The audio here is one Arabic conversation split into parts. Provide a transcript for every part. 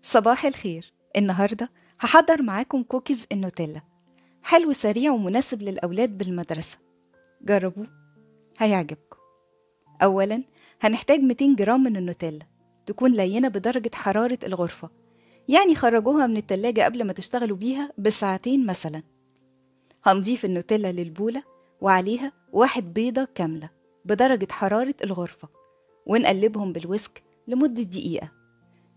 صباح الخير. النهاردة هحضر معاكم كوكيز النوتيلا، حلو سريع ومناسب للأولاد بالمدرسة. جربوه هيعجبكم. أولا هنحتاج 200 جرام من النوتيلا، تكون لينة بدرجة حرارة الغرفة، يعني خرجوها من التلاجة قبل ما تشتغلوا بيها بساعتين مثلا. هنضيف النوتيلا للبولة وعليها 1 بيضة كاملة بدرجة حرارة الغرفة، ونقلبهم بالويسك لمدة دقيقة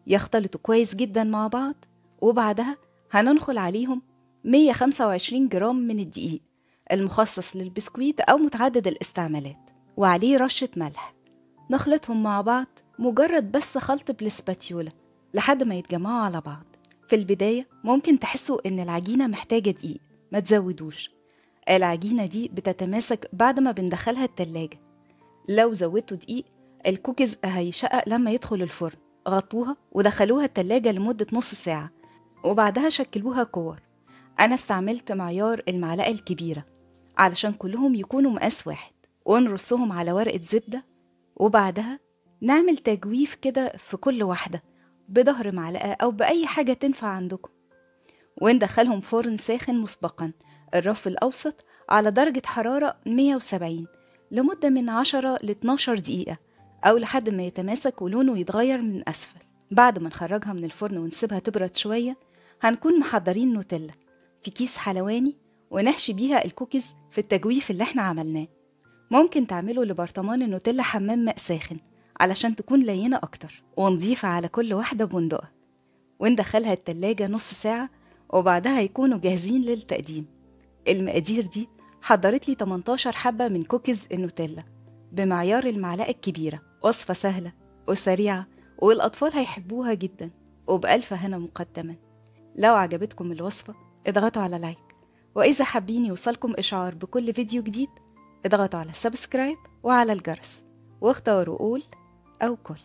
يختلطوا كويس جدا مع بعض. وبعدها هننخل عليهم 125 جرام من الدقيق المخصص للبسكويت أو متعدد الاستعمالات، وعليه رشة ملح. نخلطهم مع بعض مجرد بس خلط بالسباتيولا لحد ما يتجمعوا على بعض. في البداية ممكن تحسوا إن العجينة محتاجة دقيق، ما تزودوش. العجينة دي بتتماسك بعد ما بندخلها التلاجة. لو زودتوا دقيق الكوكيز هيشقق لما يدخل الفرن. غطوها ودخلوها التلاجة لمدة نص ساعة، وبعدها شكلوها كور. أنا استعملت معيار المعلقة الكبيرة علشان كلهم يكونوا مقاس واحد، ونرصهم على ورقة زبدة. وبعدها نعمل تجويف كده في كل واحدة بظهر معلقة أو بأي حاجة تنفع عندكم، وندخلهم فرن ساخن مسبقا، الرف الأوسط، على درجة حرارة 170 لمدة من 10 ل 12 دقيقة، أو لحد ما يتماسك ولونه يتغير من أسفل. بعد ما نخرجها من الفرن ونسيبها تبرد شوية، هنكون محضرين نوتيلا في كيس حلواني ونحشي بيها الكوكيز في التجويف اللي احنا عملناه. ممكن تعملوا لبرطمان النوتيلا حمام ماء ساخن علشان تكون لينة أكتر، ونضيف على كل واحدة بندقة، وندخلها التلاجة نص ساعة، وبعدها يكونوا جاهزين للتقديم. المقادير دي حضرت لي 18 حبة من كوكيز النوتيلا بمعيار المعلقة الكبيرة. وصفة سهلة وسريعة، والأطفال هيحبوها جدا، وبألف هنا مقدما. لو عجبتكم الوصفة اضغطوا على لايك، وإذا حابين يوصلكم إشعار بكل فيديو جديد اضغطوا على سبسكرايب وعلى الجرس، واختاروا أول أو كل.